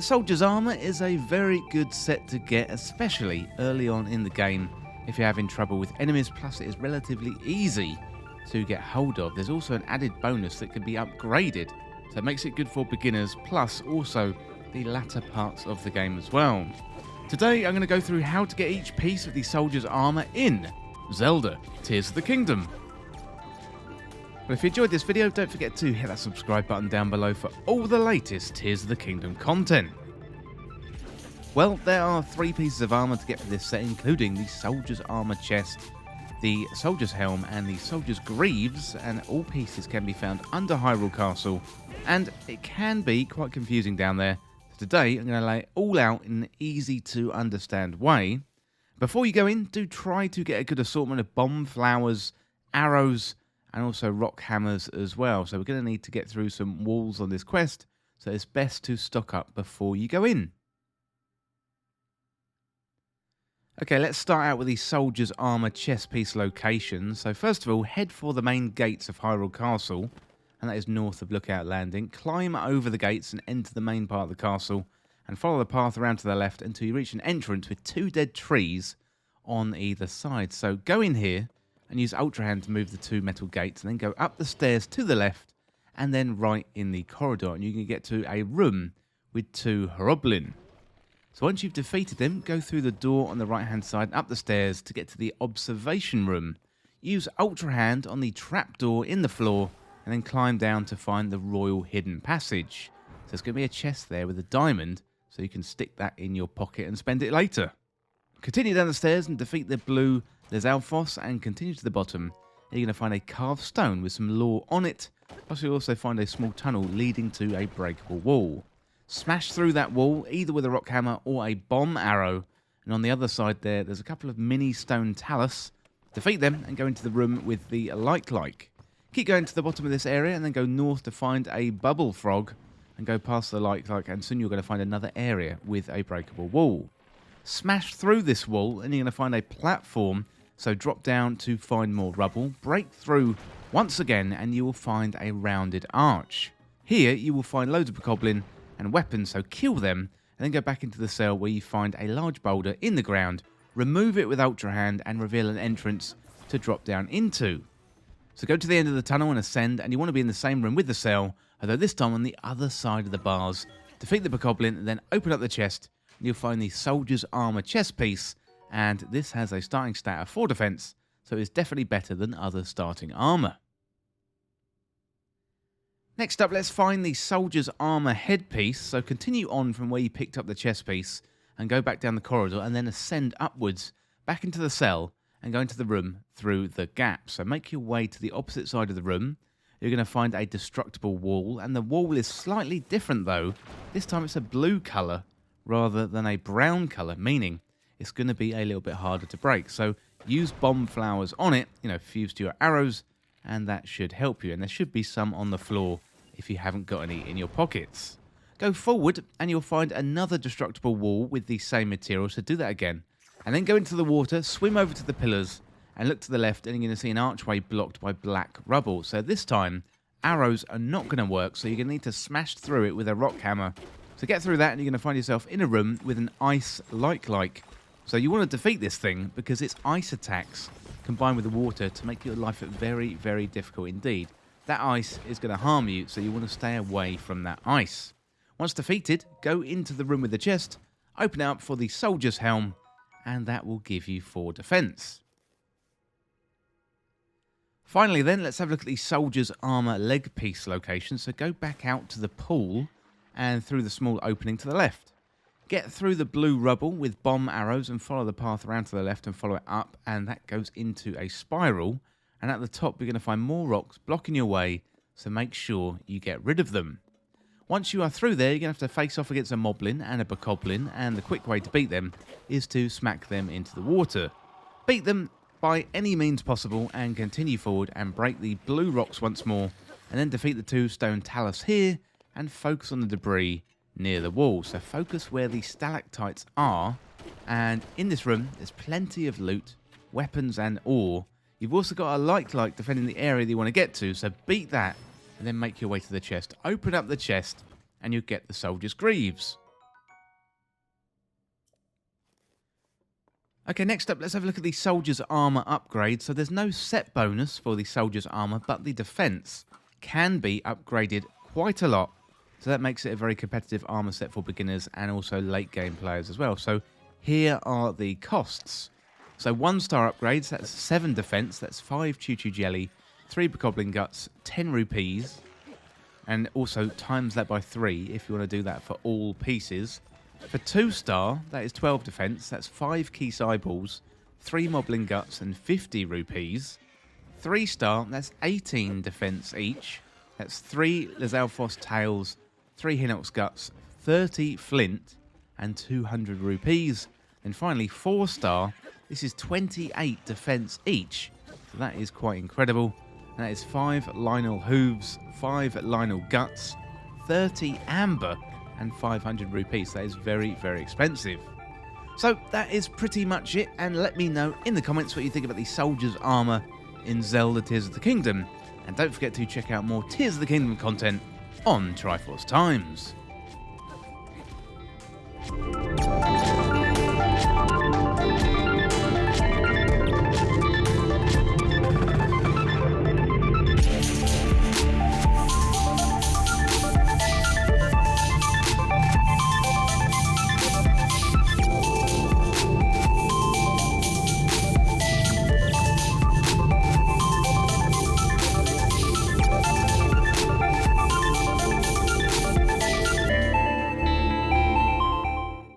The Soldier's Armour is a very good set to get, especially early on in the game if you're having trouble with enemies, plus it is relatively easy to get hold of. There's also an added bonus that can be upgraded, so it makes it good for beginners, plus also the latter parts of the game as well. Today I'm going to go through how to get each piece of the Soldier's Armour in Zelda Tears of the Kingdom. Well, if you enjoyed this video, don't forget to hit that subscribe button down below for all the latest Tears of the Kingdom content. Well, there are 3 pieces of armour to get for this set, including the Soldier's Armour chest, the Soldier's Helm and the Soldier's Greaves, and all pieces can be found under Hyrule Castle, and it can be quite confusing down there. So today I'm going to lay it all out in an easy to understand way. Before you go in, do try to get a good assortment of bomb flowers, arrows, and also rock hammers as well. So we're going to need to get through some walls on this quest, so it's best to stock up before you go in. Okay, let's start out with the Soldier's Armour chest piece location. So first of all, head for the main gates of Hyrule Castle, and that is north of Lookout Landing. Climb over the gates and enter the main part of the castle, and follow the path around to the left until you reach an entrance with 2 dead trees on either side. So go in here and use Ultra Hand to move the 2 metal gates, and then go up the stairs to the left, and then right in the corridor, and you can get to a room with 2 Hroblin. So once you've defeated them, go through the door on the right hand side and up the stairs to get to the observation room. Use Ultra Hand on the trapdoor in the floor, and then climb down to find the Royal Hidden Passage. So there's going to be a chest there with a diamond, so you can stick that in your pocket and spend it later. Continue down the stairs and defeat the blue Lizalfos, and continue to the bottom, and you're going to find a carved stone with some lore on it, plus you'll also find a small tunnel leading to a breakable wall. Smash through that wall either with a rock hammer or a bomb arrow, and on the other side there's a couple of mini stone talus. Defeat them and go into the room with the like. Keep going to the bottom of this area and then go north to find a bubble frog, and go past the like, and soon you're going to find another area with a breakable wall. Smash through this wall and you're going to find a platform, so drop down to find more rubble, break through once again, and you will find a rounded arch. Here you will find loads of bokoblin and weapons, so kill them, and then go back into the cell where you find a large boulder in the ground, remove it with Ultra Hand, and reveal an entrance to drop down into. So go to the end of the tunnel and ascend, and you want to be in the same room with the cell, although this time on the other side of the bars. Defeat the bokoblin, and then open up the chest, and you'll find the Soldier's Armour chest piece, and this has a starting stat of 4 defense, so it's definitely better than other starting armour. Next up, let's find the Soldier's Armour headpiece, so continue on from where you picked up the chest piece, and go back down the corridor, and then ascend upwards, back into the cell, and go into the room through the gap. So make your way to the opposite side of the room. You're going to find a destructible wall, and the wall is slightly different though. This time it's a blue colour rather than a brown colour, meaning it's going to be a little bit harder to break. So use bomb flowers on it, fused to your arrows, and that should help you. And there should be some on the floor if you haven't got any in your pockets. Go forward and you'll find another destructible wall with the same material, so do that again. And then go into the water, swim over to the pillars, and look to the left, and you're going to see an archway blocked by black rubble. So this time, arrows are not going to work, so you're going to need to smash through it with a rock hammer. So get through that, and you're going to find yourself in a room with an ice like. So you want to defeat this thing because its ice attacks combine with the water to make your life very, very difficult indeed. That ice is going to harm you, so you want to stay away from that ice. Once defeated, go into the room with the chest, open it up for the Soldier's Helm, and that will give you 4 defense. Finally then, let's have a look at the Soldier's Armour leg piece location. So go back out to the pool and through the small opening to the left. Get through the blue rubble with bomb arrows and follow the path around to the left and follow it up, and that goes into a spiral, and at the top you're going to find more rocks blocking your way, so make sure you get rid of them. Once you are through there, you're going to have to face off against a moblin and a bokoblin, and the quick way to beat them is to smack them into the water. Beat them by any means possible and continue forward and break the blue rocks once more, and then defeat the 2 stone talus here and focus on the debris near the wall. So focus where the stalactites are, and in this room there's plenty of loot, weapons and ore. You've also got a like defending the area that you want to get to, so beat that and then make your way to the chest. Open up the chest and you'll get the Soldier's Greaves. Okay, next up, let's have a look at the Soldier's Armour upgrade. So there's no set bonus for the Soldier's Armour, but the defense can be upgraded quite a lot. So that makes it a very competitive armour set for beginners and also late game players as well. So here are the costs. So 1-star upgrades, that's 7 defense, that's 5 Choo Choo Jelly, 3 Bokoblin Guts, 10 rupees, and also times that by 3 if you want to do that for all pieces. For 2-star, that is 12 defense, that's 5 Keese Eyeballs, 3 Moblin Guts, and 50 rupees. 3-star, that's 18 defense each, that's 3 Lizalfos Tails, 3 Hinox Guts, 30 Flint, and 200 rupees. And finally, 4-star, this is 28 defense each, so that is quite incredible. And that is 5 Lionel Hooves, 5 Lionel Guts, 30 Amber, and 500 rupees. That is very, very expensive. So that is pretty much it, and let me know in the comments what you think about the Soldier's Armour in Zelda Tears of the Kingdom. And don't forget to check out more Tears of the Kingdom content on Triforce Times.